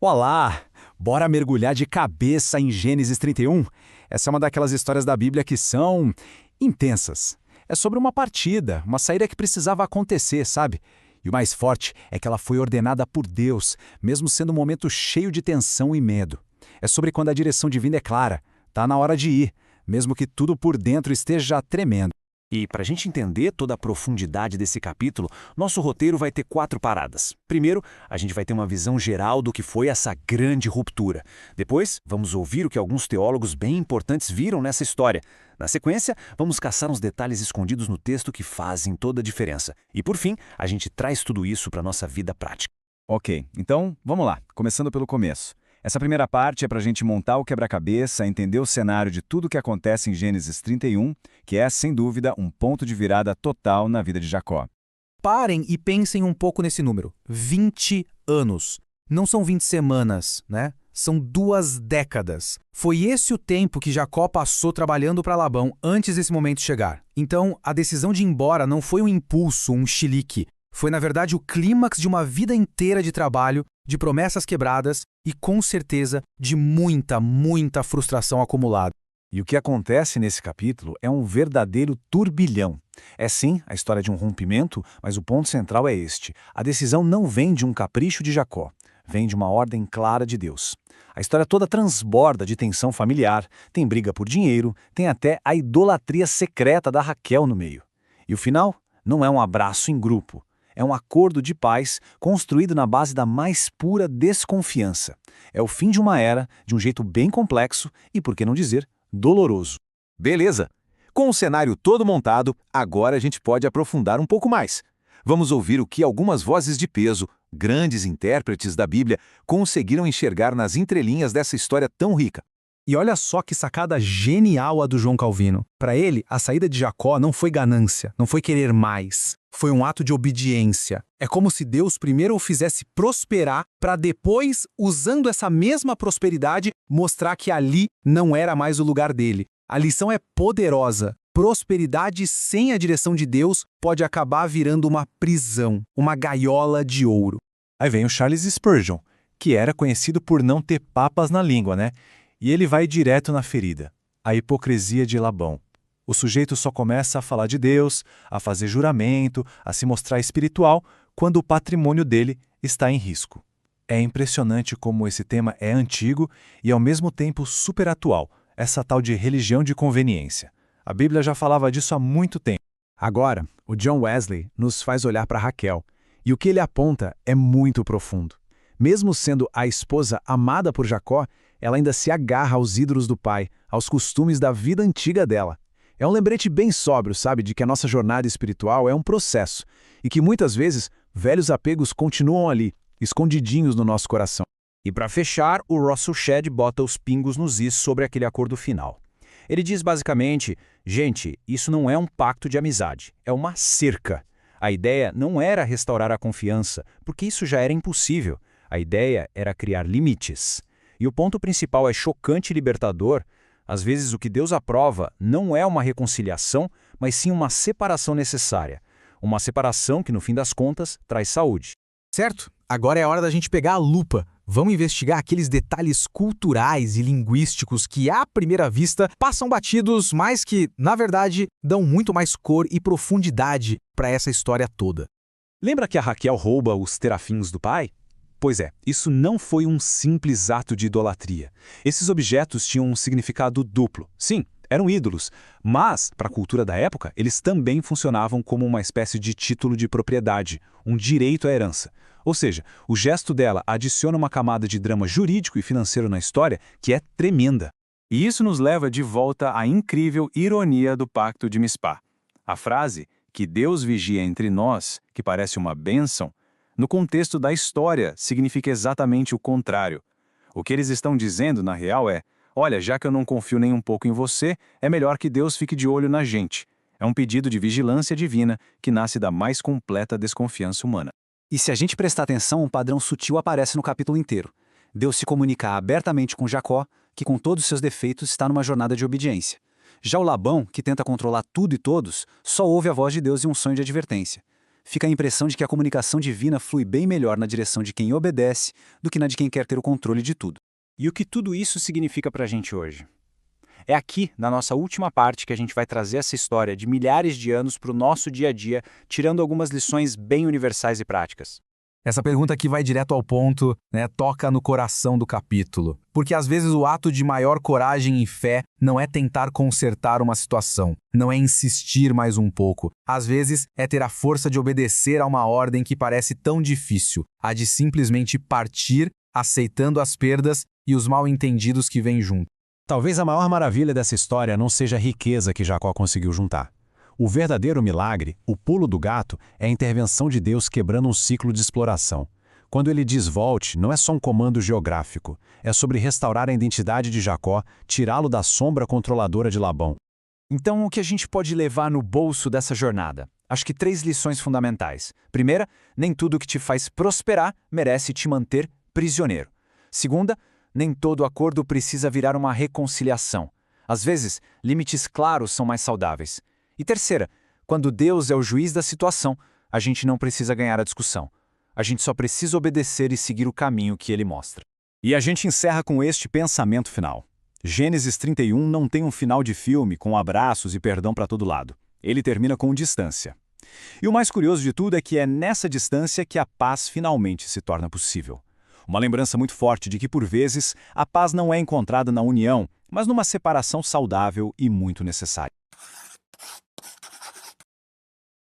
Olá! Bora mergulhar de cabeça em Gênesis 31? Essa é uma daquelas histórias da Bíblia que são intensas. É sobre uma partida, uma saída que precisava acontecer, sabe? E o mais forte é que ela foi ordenada por Deus, mesmo sendo um momento cheio de tensão e medo. É sobre quando a direção divina é clara, tá na hora de ir, mesmo que tudo por dentro esteja tremendo. E para a gente entender toda a profundidade desse capítulo, nosso roteiro vai ter 4 paradas. Primeiro, a gente vai ter uma visão geral do que foi essa grande ruptura. Depois, vamos ouvir o que alguns teólogos bem importantes viram nessa história. Na sequência, vamos caçar uns detalhes escondidos no texto que fazem toda a diferença. E por fim, a gente traz tudo isso para a nossa vida prática. Ok, então vamos lá, começando pelo começo. Essa primeira parte é para a gente montar o quebra-cabeça, entender o cenário de tudo o que acontece em Gênesis 31, que é, sem dúvida, um ponto de virada total na vida de Jacó. Parem e pensem um pouco nesse número. 20 anos. Não são 20 semanas, né? São 2 décadas. Foi esse o tempo que Jacó passou trabalhando para Labão antes desse momento chegar. Então, a decisão de ir embora não foi um impulso, um chilique. Foi, na verdade, o clímax de uma vida inteira de trabalho, de promessas quebradas e, com certeza, de muita frustração acumulada. E o que acontece nesse capítulo é um verdadeiro turbilhão. É sim a história de um rompimento, mas o ponto central é este. A decisão não vem de um capricho de Jacó, vem de uma ordem clara de Deus. A história toda transborda de tensão familiar, tem briga por dinheiro, tem até a idolatria secreta da Raquel no meio. E o final não é um abraço em grupo. É um acordo de paz construído na base da mais pura desconfiança. É o fim de uma era, de um jeito bem complexo e, por que não dizer, doloroso. Beleza! Com o cenário todo montado, agora a gente pode aprofundar um pouco mais. Vamos ouvir o que algumas vozes de peso, grandes intérpretes da Bíblia, conseguiram enxergar nas entrelinhas dessa história tão rica. E olha só que sacada genial a do João Calvino. Para ele, a saída de Jacó não foi ganância, não foi querer mais. Foi um ato de obediência. É como se Deus primeiro o fizesse prosperar para depois, usando essa mesma prosperidade, mostrar que ali não era mais o lugar dele. A lição é poderosa. Prosperidade sem a direção de Deus pode acabar virando uma prisão, uma gaiola de ouro. Aí vem o Charles Spurgeon, que era conhecido por não ter papas na língua, né? E ele vai direto na ferida, a hipocrisia de Labão. O sujeito só começa a falar de Deus, a fazer juramento, a se mostrar espiritual, quando o patrimônio dele está em risco. É impressionante como esse tema é antigo e ao mesmo tempo super atual, essa tal de religião de conveniência. A Bíblia já falava disso há muito tempo. Agora, o John Wesley nos faz olhar para Raquel, e o que ele aponta é muito profundo. Mesmo sendo a esposa amada por Jacó, ela ainda se agarra aos ídolos do pai, aos costumes da vida antiga dela. É um lembrete bem sóbrio, sabe, de que a nossa jornada espiritual é um processo e que muitas vezes velhos apegos continuam ali, escondidinhos no nosso coração. E para fechar, o Russell Shedd bota os pingos nos is sobre aquele acordo final. Ele diz basicamente, gente, isso não é um pacto de amizade, é uma cerca. A ideia não era restaurar a confiança, porque isso já era impossível. A ideia era criar limites. E o ponto principal é chocante e libertador. Às vezes o que Deus aprova não é uma reconciliação, mas sim uma separação necessária. Uma separação que, no fim das contas, traz saúde. Certo? Agora é a hora da gente pegar a lupa. Vamos investigar aqueles detalhes culturais e linguísticos que, à primeira vista, passam batidos, mas que, na verdade, dão muito mais cor e profundidade para essa história toda. Lembra que a Raquel rouba os terafins do pai? Pois é, isso não foi um simples ato de idolatria. Esses objetos tinham um significado duplo. Sim, eram ídolos, mas, para a cultura da época, eles também funcionavam como uma espécie de título de propriedade, um direito à herança. Ou seja, o gesto dela adiciona uma camada de drama jurídico e financeiro na história que é tremenda. E isso nos leva de volta à incrível ironia do Pacto de Mispá. A frase, que Deus vigia entre nós, que parece uma bênção, no contexto da história, significa exatamente o contrário. O que eles estão dizendo, na real, é: olha, já que eu não confio nem um pouco em você, é melhor que Deus fique de olho na gente. É um pedido de vigilância divina que nasce da mais completa desconfiança humana. E se a gente prestar atenção, um padrão sutil aparece no capítulo inteiro. Deus se comunica abertamente com Jacó, que com todos os seus defeitos está numa jornada de obediência. Já o Labão, que tenta controlar tudo e todos, só ouve a voz de Deus em um sonho de advertência. Fica a impressão de que a comunicação divina flui bem melhor na direção de quem obedece do que na de quem quer ter o controle de tudo. E o que tudo isso significa para a gente hoje? É aqui, na nossa última parte, que a gente vai trazer essa história de milhares de anos para o nosso dia a dia, tirando algumas lições bem universais e práticas. Essa pergunta aqui vai direto ao ponto, né? Toca no coração do capítulo. Porque às vezes o ato de maior coragem e fé não é tentar consertar uma situação, não é insistir mais um pouco. Às vezes é ter a força de obedecer a uma ordem que parece tão difícil, a de simplesmente partir, aceitando as perdas e os mal-entendidos que vêm junto. Talvez a maior maravilha dessa história não seja a riqueza que Jacó conseguiu juntar. O verdadeiro milagre, o pulo do gato, é a intervenção de Deus quebrando um ciclo de exploração. Quando ele diz volte, não é só um comando geográfico, é sobre restaurar a identidade de Jacó, tirá-lo da sombra controladora de Labão. Então, o que a gente pode levar no bolso dessa jornada? Acho que 3 lições fundamentais. Primeira, nem tudo que te faz prosperar merece te manter prisioneiro. Segunda, nem todo acordo precisa virar uma reconciliação. Às vezes, limites claros são mais saudáveis. E terceira, quando Deus é o juiz da situação, a gente não precisa ganhar a discussão. A gente só precisa obedecer e seguir o caminho que ele mostra. E a gente encerra com este pensamento final. Gênesis 31 não tem um final de filme com abraços e perdão para todo lado. Ele termina com distância. E o mais curioso de tudo é que é nessa distância que a paz finalmente se torna possível. Uma lembrança muito forte de que, por vezes, a paz não é encontrada na união, mas numa separação saudável e muito necessária.